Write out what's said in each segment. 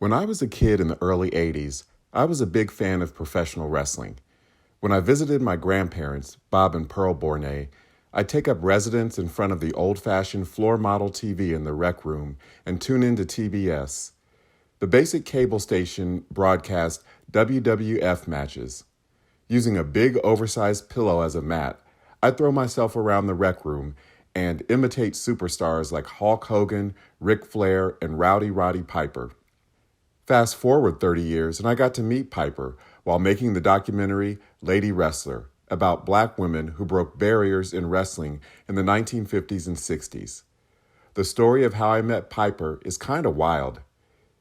When I was a kid in the early 80s, I was a big fan of professional wrestling. When I visited my grandparents, Bob and Pearl Bournet, I'd take up residence in front of the old-fashioned floor model TV in the rec room and tune into TBS. The basic cable station broadcast WWF matches. Using a big oversized pillow as a mat, I'd throw myself around the rec room and imitate superstars like Hulk Hogan, Ric Flair, and Roddy Piper. Fast forward 30 years, and I got to meet Piper while making the documentary Lady Wrestler about black women who broke barriers in wrestling in the 1950s and 60s. The story of how I met Piper is kind of wild.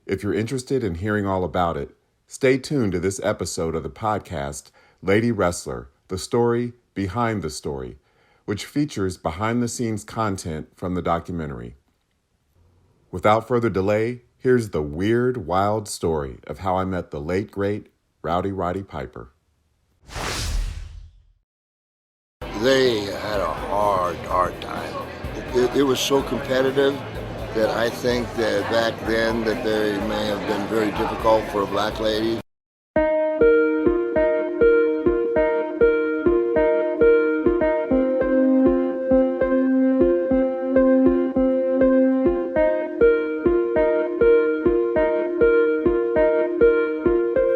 If you're interested in hearing all about it, stay tuned to this episode of the podcast Lady Wrestler, the story behind the story, which features behind-the-scenes content from the documentary. Without further delay, here's the weird, wild story of how I met the late, great Roddy Piper. They had a hard time. It was so competitive that I think that back then that they may have been very difficult for a black lady.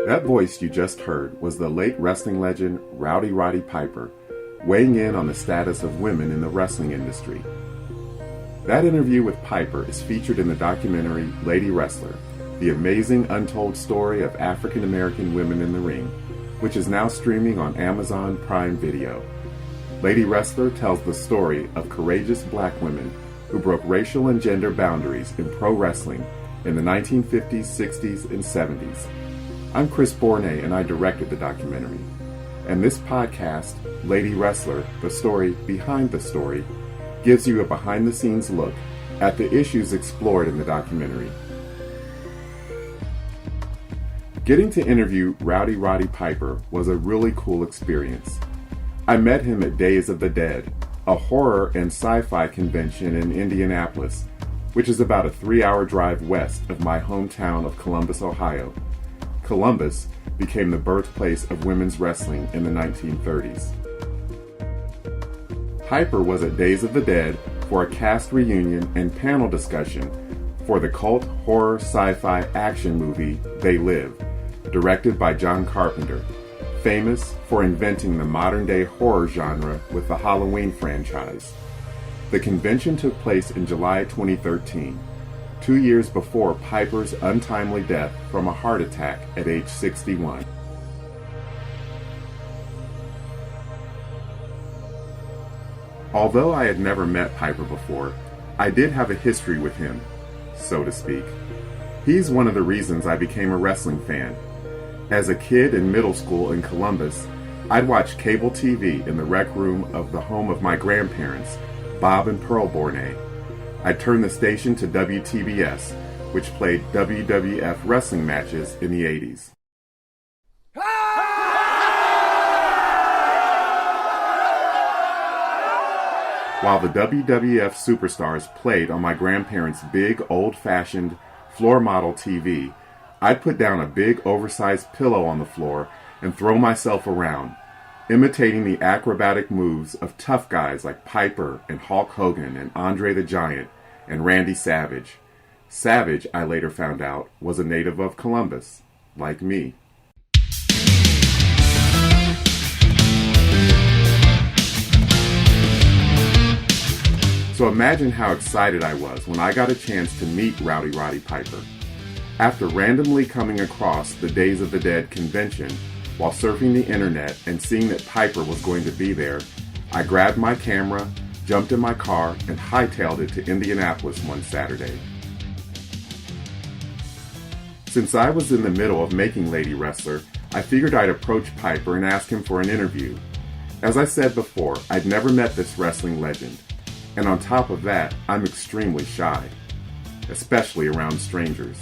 That voice you just heard was the late wrestling legend Roddy Piper, weighing in on the status of women in the wrestling industry. That interview with Piper is featured in the documentary Lady Wrestler, the amazing untold story of African American women in the ring, which is now streaming on Amazon Prime Video. Lady Wrestler tells the story of courageous black women who broke racial and gender boundaries in pro wrestling in the 1950s, 60s, and 70s. I'm Chris Bournet, and I directed the documentary. And this podcast, Lady Wrestler, the story behind the story, gives you a behind-the-scenes look at the issues explored in the documentary. Getting to interview Roddy Piper was a really cool experience. I met him at Days of the Dead, a horror and sci-fi convention in Indianapolis, which is about a 3-hour drive west of my hometown of Columbus, Ohio. Columbus became the birthplace of women's wrestling in the 1930s. Piper was at Days of the Dead for a cast reunion and panel discussion for the cult horror sci-fi action movie They Live, directed by John Carpenter, famous for inventing the modern-day horror genre with the Halloween franchise. The convention took place in July 2013. 2 years before Piper's untimely death from a heart attack at age 61. Although I had never met Piper before, I did have a history with him, so to speak. He's one of the reasons I became a wrestling fan. As a kid in middle school in Columbus, I'd watch cable TV in the rec room of the home of my grandparents, Bob and Pearl Bournet. I turned the station to WTBS, which played WWF wrestling matches in the 80s. While the WWF superstars played on my grandparents' big old-fashioned floor model TV, I'd put down a big oversized pillow on the floor and throw myself around, imitating the acrobatic moves of tough guys like Piper and Hulk Hogan and Andre the Giant and Randy Savage. Savage, I later found out, was a native of Columbus, like me. So imagine how excited I was when I got a chance to meet Roddy Piper. After randomly coming across the Days of the Dead convention while surfing the internet and seeing that Piper was going to be there, I grabbed my camera, jumped in my car, and hightailed it to Indianapolis one Saturday. Since I was in the middle of making Lady Wrestler, I figured I'd approach Piper and ask him for an interview. As I said before, I'd never met this wrestling legend. And on top of that, I'm extremely shy, especially around strangers.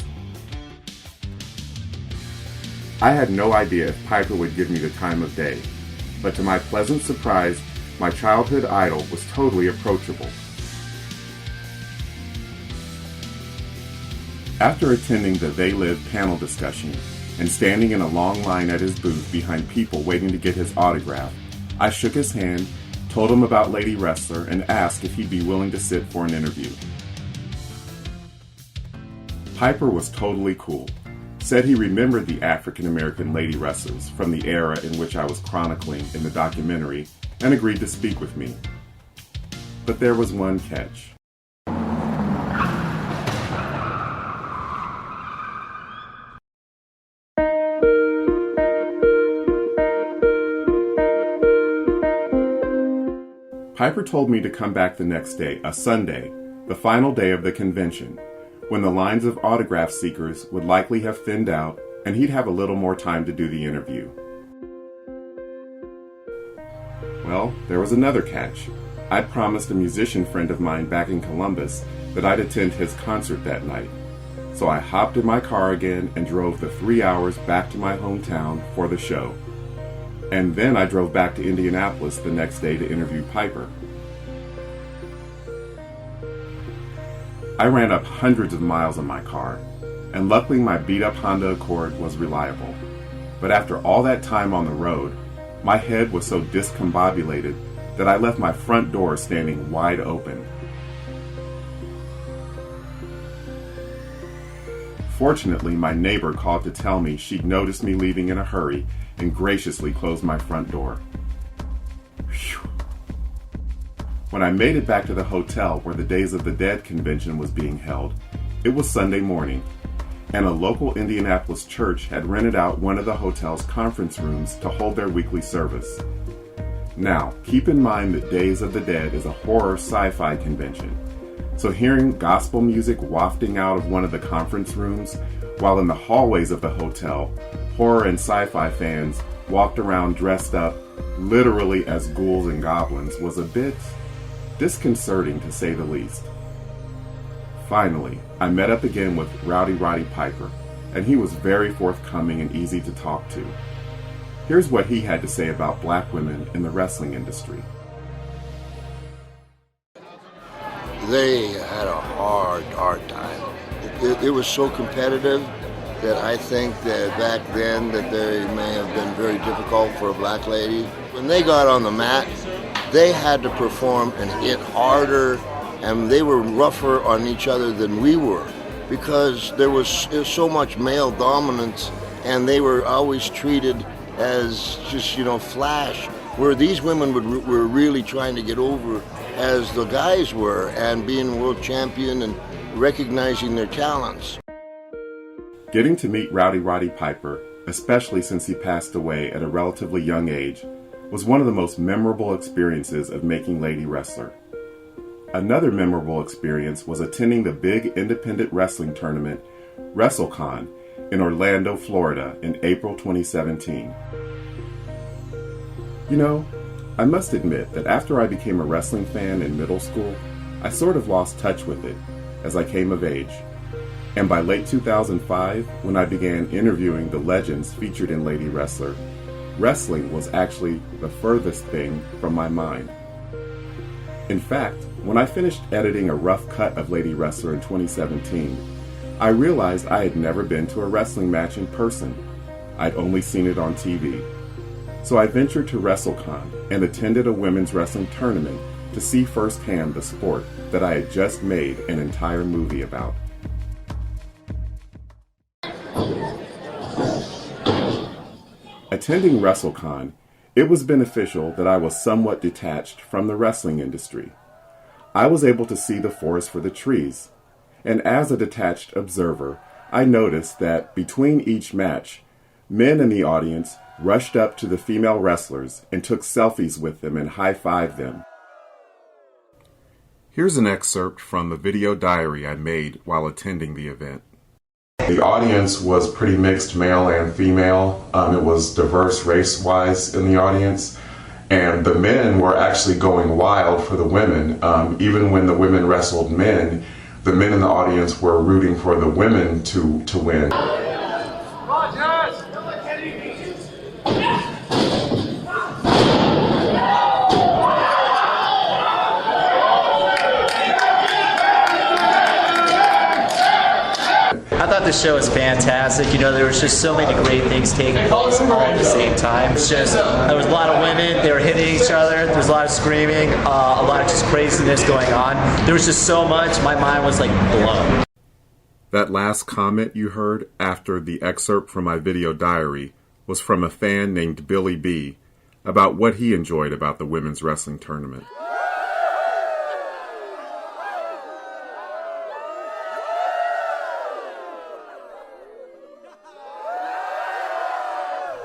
I had no idea if Piper would give me the time of day, but to my pleasant surprise, my childhood idol was totally approachable. After attending the They Live panel discussion and standing in a long line at his booth behind people waiting to get his autograph, I shook his hand, told him about Lady Wrestler, and asked if he'd be willing to sit for an interview. Piper was totally cool. Said he remembered the African American lady wrestlers from the era in which I was chronicling in the documentary and agreed to speak with me. But there was one catch. Piper told me to come back the next day, a Sunday, the final day of the convention, when the lines of autograph seekers would likely have thinned out and he'd have a little more time to do the interview. Well, there was another catch. I'd promised a musician friend of mine back in Columbus that I'd attend his concert that night. So I hopped in my car again and drove the 3 hours back to my hometown for the show. And then I drove back to Indianapolis the next day to interview Piper. I ran up hundreds of miles in my car, and luckily my beat-up Honda Accord was reliable. But after all that time on the road, my head was so discombobulated that I left my front door standing wide open. Fortunately, my neighbor called to tell me she'd noticed me leaving in a hurry and graciously closed my front door. Whew. When I made it back to the hotel where the Days of the Dead convention was being held, it was Sunday morning, and a local Indianapolis church had rented out one of the hotel's conference rooms to hold their weekly service. Now, keep in mind that Days of the Dead is a horror sci-fi convention, so hearing gospel music wafting out of one of the conference rooms, while in the hallways of the hotel, horror and sci-fi fans walked around dressed up literally as ghouls and goblins, was a bit disconcerting to say the least. Finally, I met up again with Roddy Piper, and he was very forthcoming and easy to talk to. Here's what he had to say about black women in the wrestling industry. They had a hard time. It was so competitive that I think that back then that they may have been very difficult for a black lady. When they got on the mat, they had to perform and hit harder, and they were rougher on each other than we were because there was so much male dominance, and they were always treated as just, flash, where these women were really trying to get over as the guys were and being world champion and recognizing their talents. Getting to meet Roddy Piper, especially since he passed away at a relatively young age, was one of the most memorable experiences of making Lady Wrestler. Another memorable experience was attending the big independent wrestling tournament, WrestleCon, in Orlando, Florida in April 2017. I must admit that after I became a wrestling fan in middle school, I sort of lost touch with it as I came of age. And by late 2005, when I began interviewing the legends featured in Lady Wrestler, wrestling was actually the furthest thing from my mind. In fact, when I finished editing a rough cut of Lady Wrestler in 2017, I realized I had never been to a wrestling match in person. I'd only seen it on TV. So I ventured to WrestleCon and attended a women's wrestling tournament to see firsthand the sport that I had just made an entire movie about. Attending WrestleCon, it was beneficial that I was somewhat detached from the wrestling industry. I was able to see the forest for the trees, and as a detached observer, I noticed that between each match, men in the audience rushed up to the female wrestlers and took selfies with them and high-fived them. Here's an excerpt from the video diary I made while attending the event. The audience was pretty mixed, male and female. It was diverse race-wise in the audience. And the men were actually going wild for the women. Even when the women wrestled men, the men in the audience were rooting for the women to win. thought the show was fantastic. You know, there was just so many great things taking place all at the same time. It's just, there was a lot of women, they were hitting each other, there was a lot of screaming, a lot of just craziness going on. There was just so much, my mind was like blown. That last comment you heard after the excerpt from my video diary was from a fan named Billy B about what he enjoyed about the women's wrestling tournament.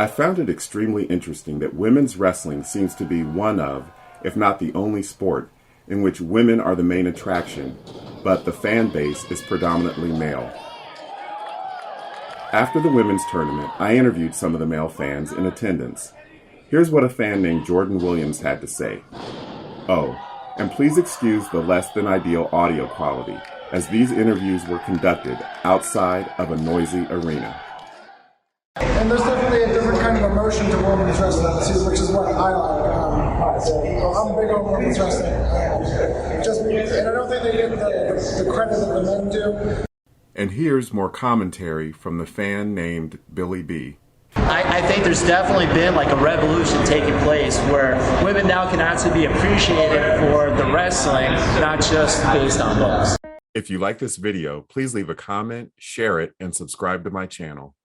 I found it extremely interesting that women's wrestling seems to be one of, if not the only sport, in which women are the main attraction, but the fan base is predominantly male. After the women's tournament, I interviewed some of the male fans in attendance. Here's what a fan named Jordan Williams had to say. Oh, and please excuse the less than ideal audio quality, as these interviews were conducted outside of a noisy arena. And there's definitely a different kind of emotion to women's wrestling too, which is what I like. I'm big on women's wrestling. And I don't think they get the credit that the men do. And here's more commentary from the fan named Billy B. I think there's definitely been like a revolution taking place where women now can actually be appreciated for the wrestling, not just based on looks. If you like this video, please leave a comment, share it, and subscribe to my channel.